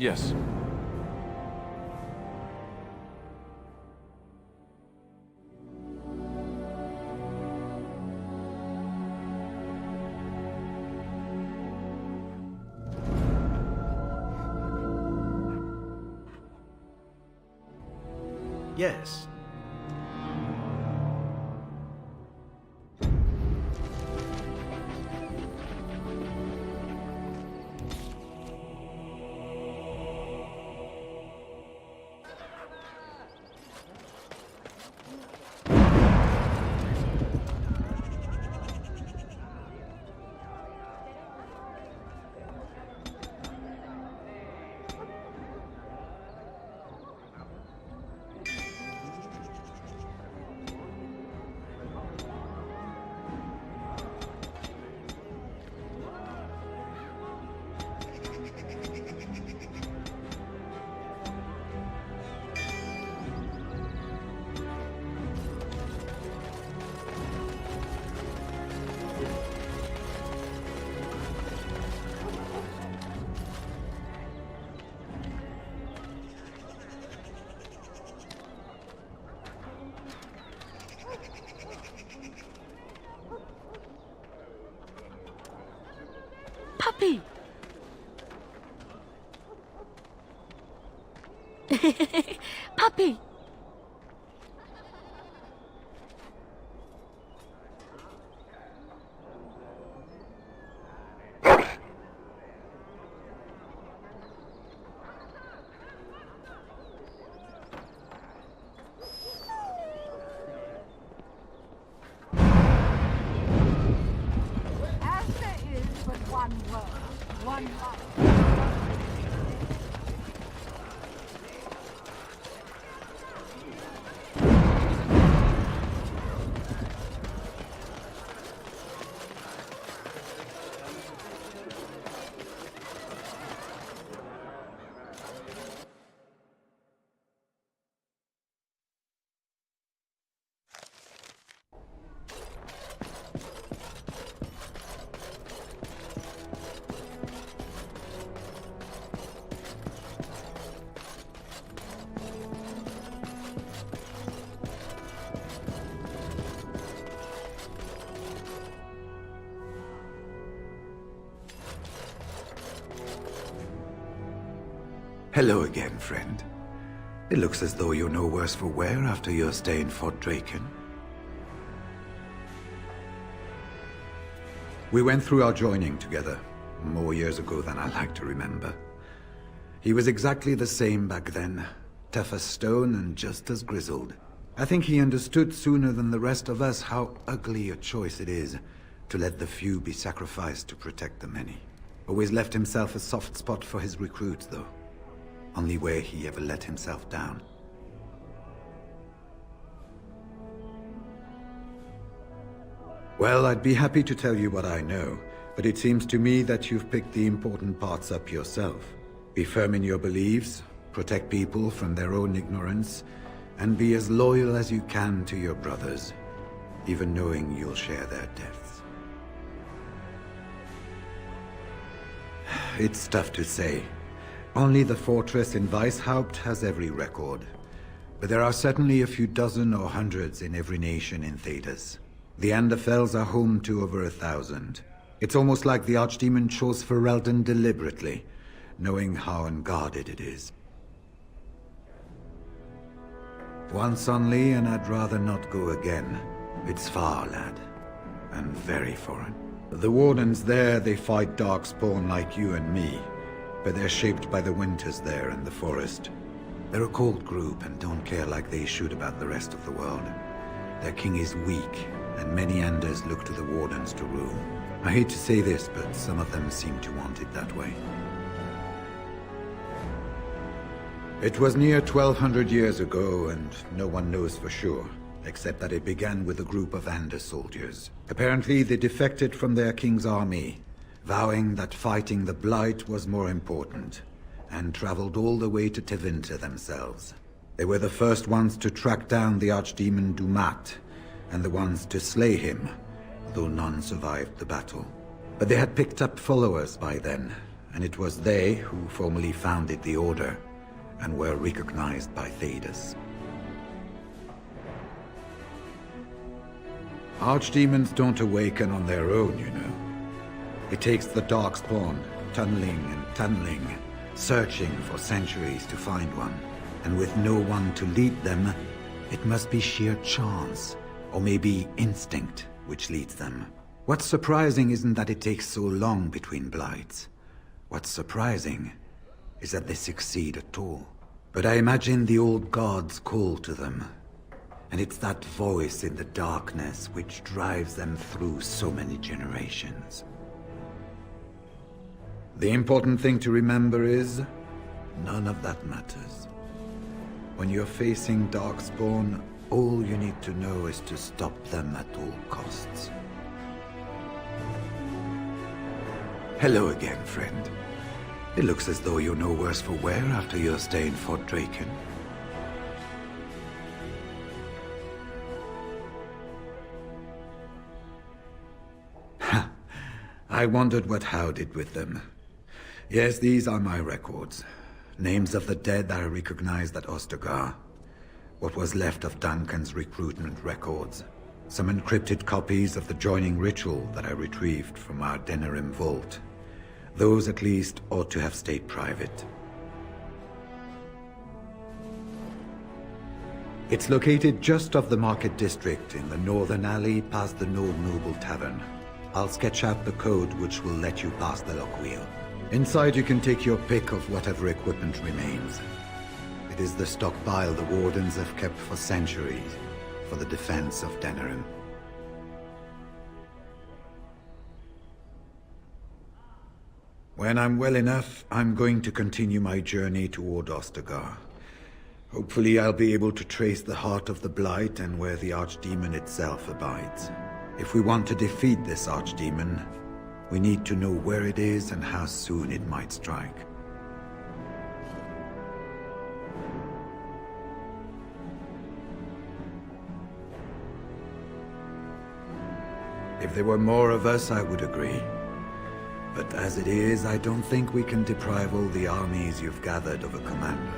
Yes. Yes. Puppy! Puppy! As there is but one world, one life. Hello again, friend. It looks as though you're no worse for wear after your stay in Fort Draken. We went through our joining together, more years ago than I like to remember. He was exactly the same back then, tough as stone and just as grizzled. I think he understood sooner than the rest of us how ugly a choice it is to let the few be sacrificed to protect the many. Always left himself a soft spot for his recruits, though. Only way he ever let himself down. Well, I'd be happy to tell you what I know, but it seems to me that you've picked the important parts up yourself. Be firm in your beliefs, protect people from their own ignorance, and be as loyal as you can to your brothers, even knowing you'll share their deaths. It's tough to say. Only the fortress in Weishaupt has every record. But there are certainly a few dozen or hundreds in every nation in Thedas. The Anderfells are home to over 1,000. It's almost like the Archdemon chose Ferelden deliberately, knowing how unguarded it is. Once only, and I'd rather not go again. It's far, lad, and very foreign. The Wardens there, they fight Darkspawn like you and me. But they're shaped by the winters there in the forest. They're a cold group and don't care like they should about the rest of the world. Their king is weak, and many Anders look to the Wardens to rule. I hate to say this, but some of them seem to want it that way. It was near 1,200 years ago, and no one knows for sure, except that it began with a group of Anders soldiers. Apparently they defected from their king's army, vowing that fighting the Blight was more important, and traveled all the way to Tevinter themselves. They were the first ones to track down the Archdemon Dumat, and the ones to slay him, though none survived the battle. But they had picked up followers by then, and it was they who formally founded the Order and were recognized by Thedas. Archdemons don't awaken on their own, you know. It takes the Darkspawn tunneling and tunneling, searching for centuries to find one. And with no one to lead them, it must be sheer chance, or maybe instinct, which leads them. What's surprising isn't that it takes so long between blights. What's surprising is that they succeed at all. But I imagine the old gods call to them, and it's that voice in the darkness which drives them through so many generations. The important thing to remember is, none of that matters. When you're facing Darkspawn, all you need to know is to stop them at all costs. Hello again, friend. It looks as though you're no worse for wear after your stay in Fort Draken. I wondered what Howe did with them. Yes, these are my records. Names of the dead I recognized at Ostergar. What was left of Duncan's recruitment records. Some encrypted copies of the joining ritual that I retrieved from our Denerim vault. Those at least ought to have stayed private. It's located just off the Market District in the northern alley past the Noble Noble Tavern. I'll sketch out the code which will let you pass the lock wheel. Inside you can take your pick of whatever equipment remains. It is the stockpile the Wardens have kept for centuries for the defense of Denerim. When I'm well enough, I'm going to continue my journey toward Ostergar. Hopefully I'll be able to trace the heart of the Blight and where the Archdemon itself abides. If we want to defeat this Archdemon, we need to know where it is and how soon it might strike. If there were more of us, I would agree. But as it is, I don't think we can deprive all the armies you've gathered of a commander.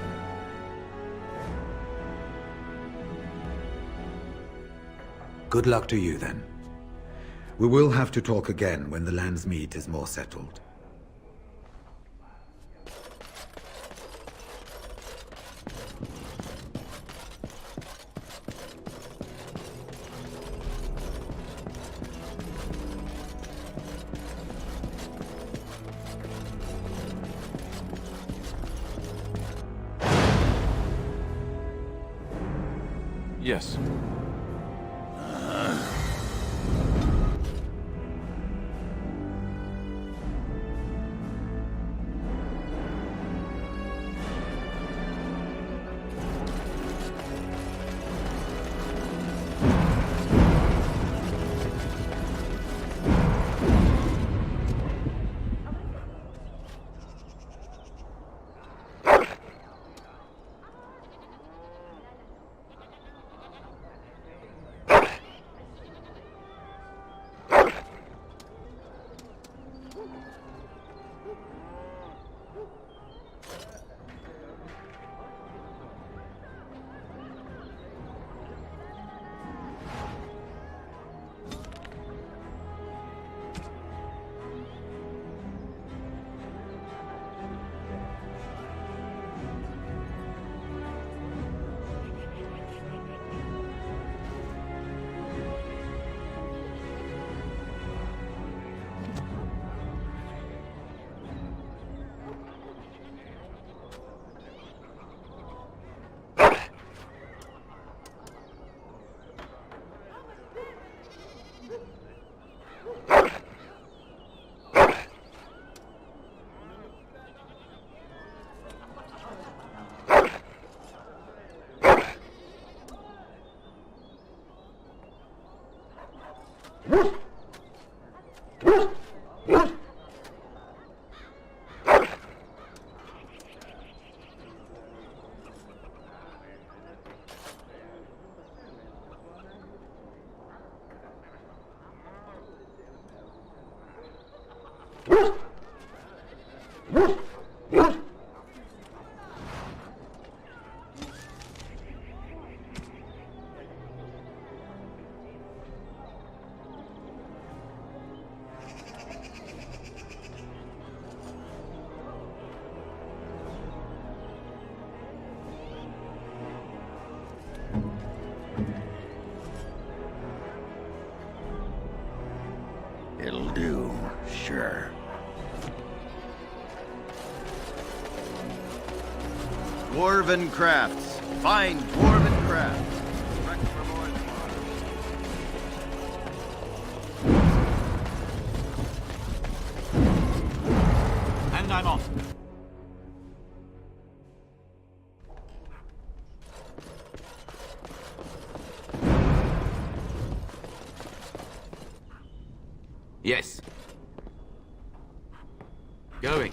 Good luck to you, then. We will have to talk again when the land's meat is more settled. Yes. Dwarven crafts. Find dwarven crafts. Direct from Orzammar. And I'm off. Yes. Going.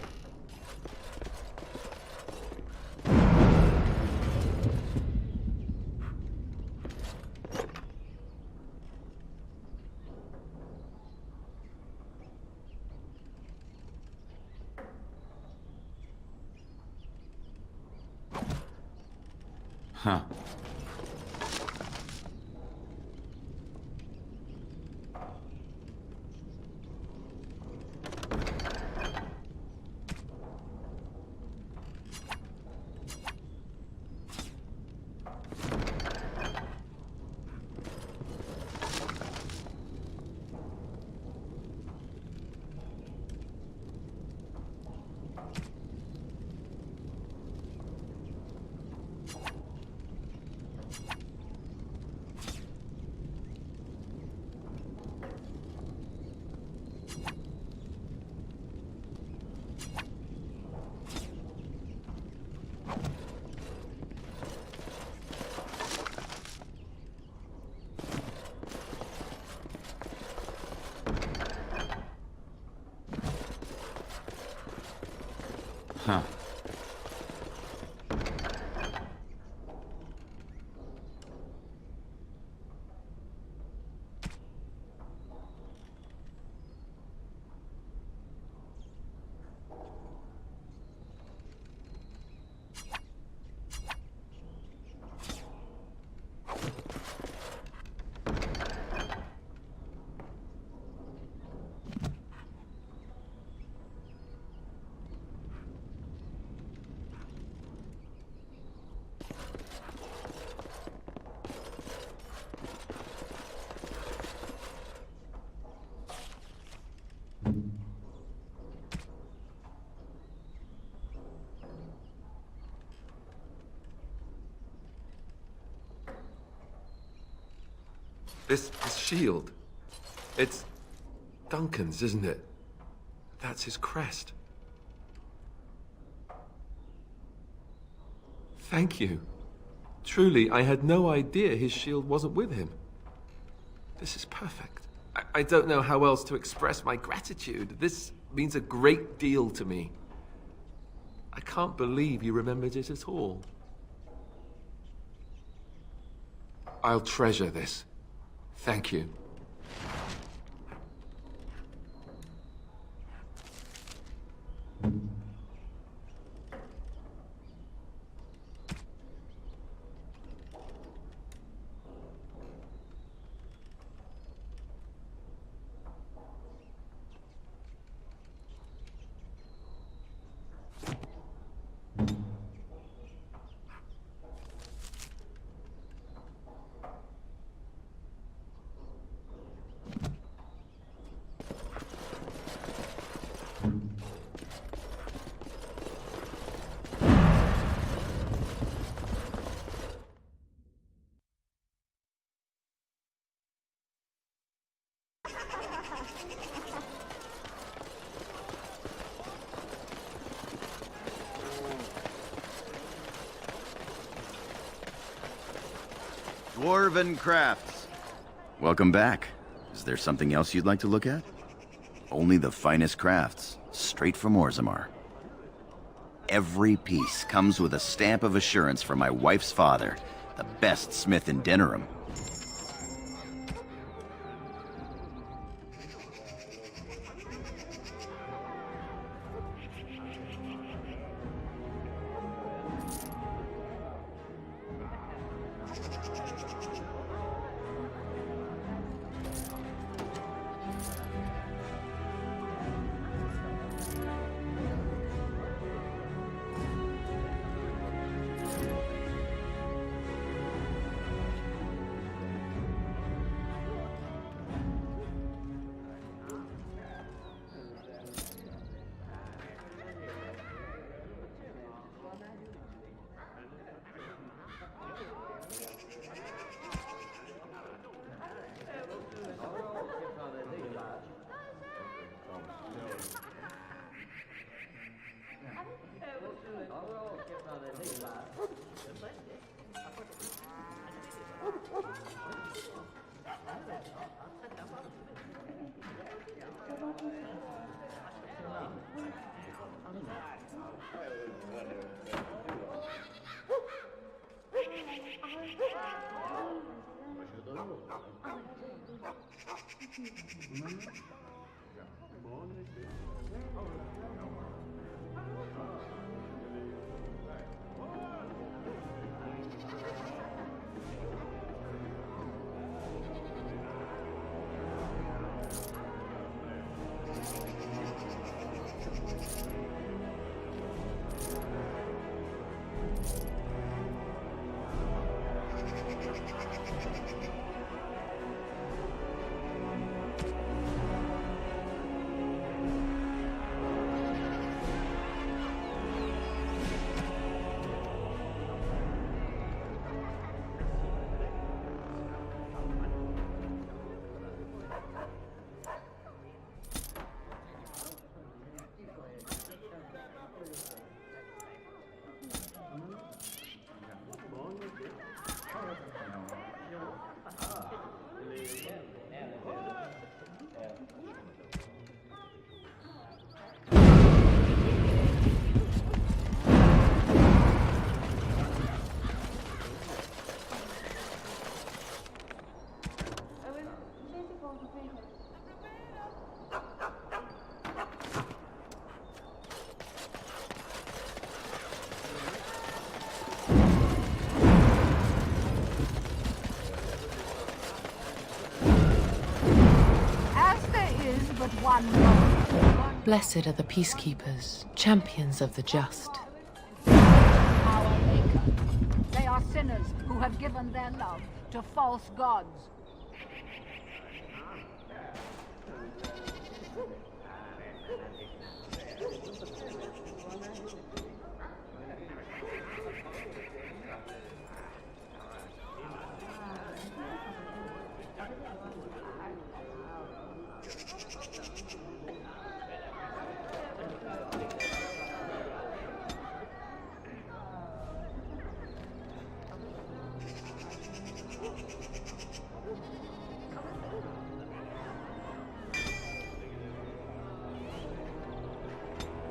Huh. Huh. This shield, it's Duncan's, isn't it? That's his crest. Thank you. Truly, I had no idea his shield wasn't with him. This is perfect. I don't know how else to express my gratitude. This means a great deal to me. I can't believe you remembered it at all. I'll treasure this. Thank you. Dwarven crafts. Welcome back. Is there something else you'd like to look at? Only the finest crafts, straight from Orzammar. Every piece comes with a stamp of assurance from my wife's father, the best smith in Denerim. Blessed are the peacekeepers, champions of the just. Our Maker. They are sinners who have given their love to false gods.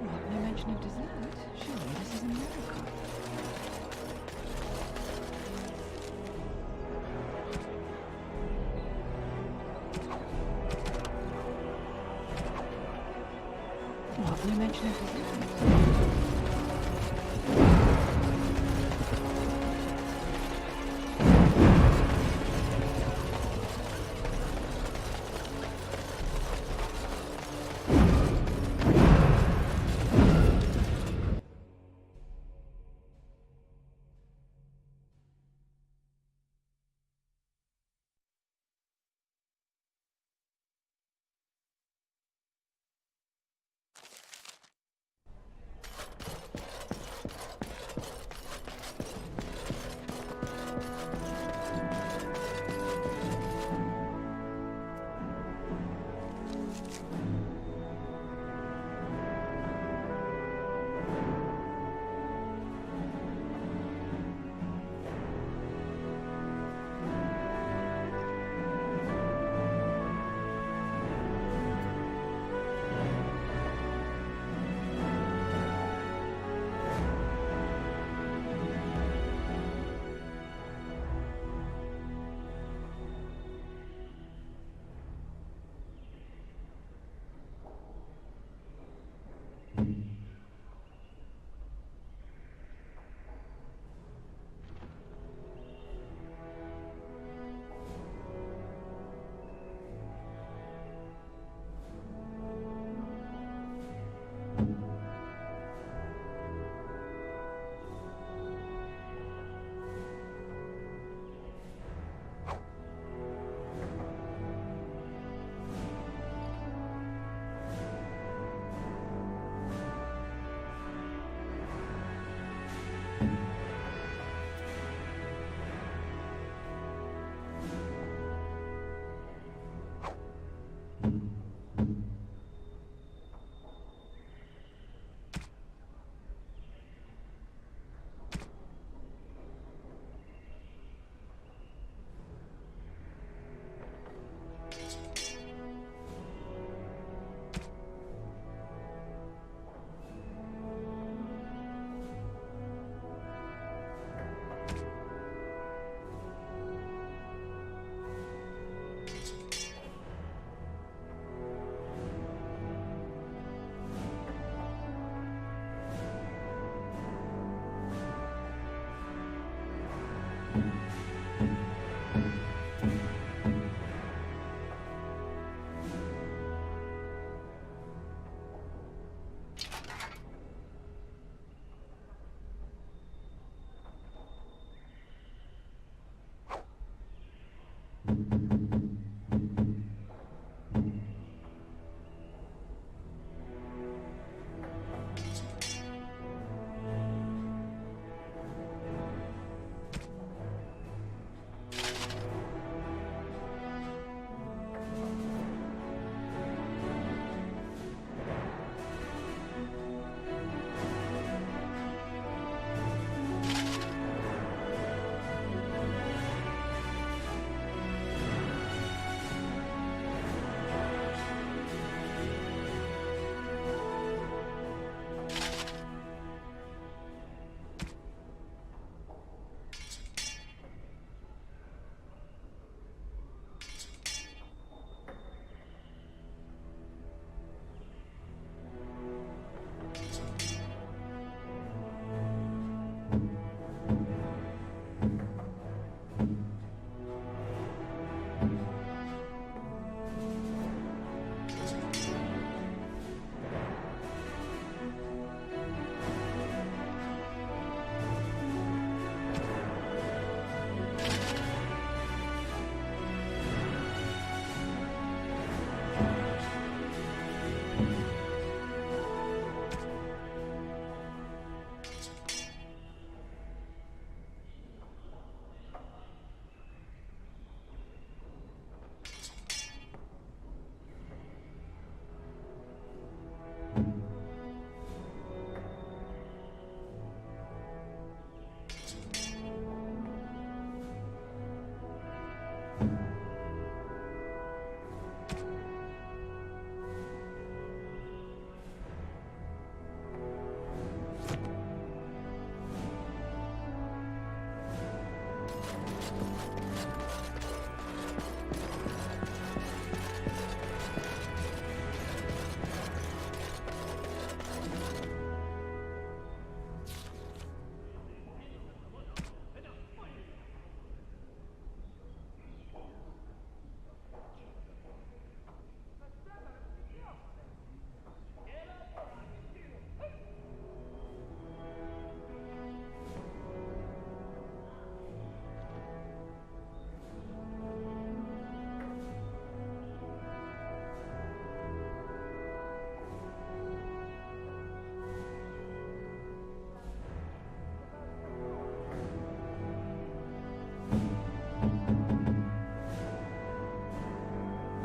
What, no mention of dessert? Surely this is a miracle. What, no mention of dessert?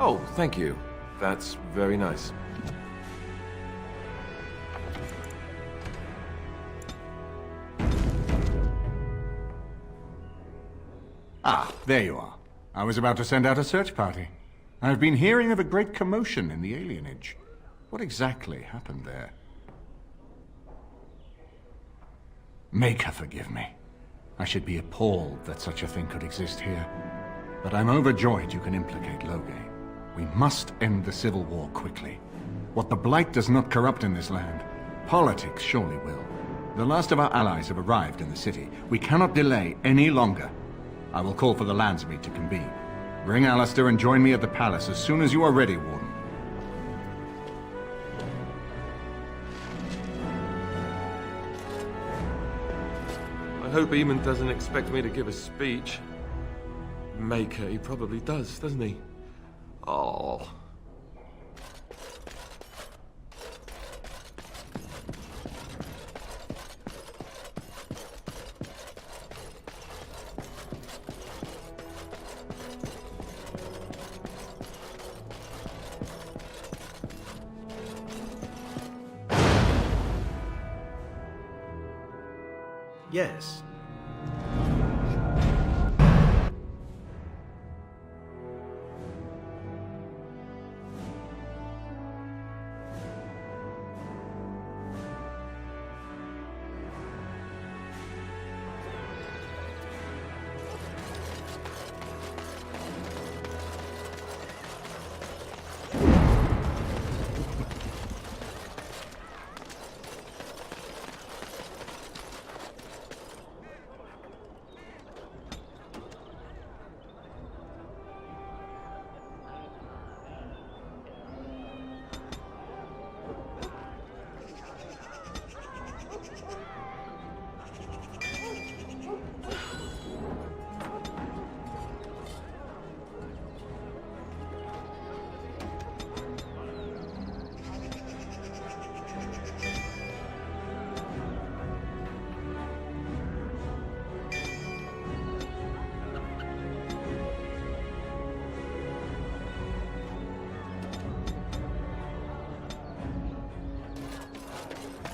Oh, thank you. That's very nice. Ah, there you are. I was about to send out a search party. I've been hearing of a great commotion in the alienage. What exactly happened there? Make her forgive me. I should be appalled that such a thing could exist here. But I'm overjoyed you can implicate Loghain. We must end the civil war quickly. What the Blight does not corrupt in this land, politics surely will. The last of our allies have arrived in the city. We cannot delay any longer. I will call for the Landsmeet to convene. Bring Alistair and join me at the palace as soon as you are ready, Warden. I hope Eamon doesn't expect me to give a speech. Maker, he probably does, doesn't he? Oh. Yes.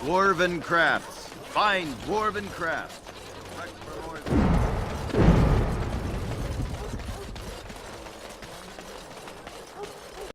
Dwarven crafts. Fine dwarven crafts.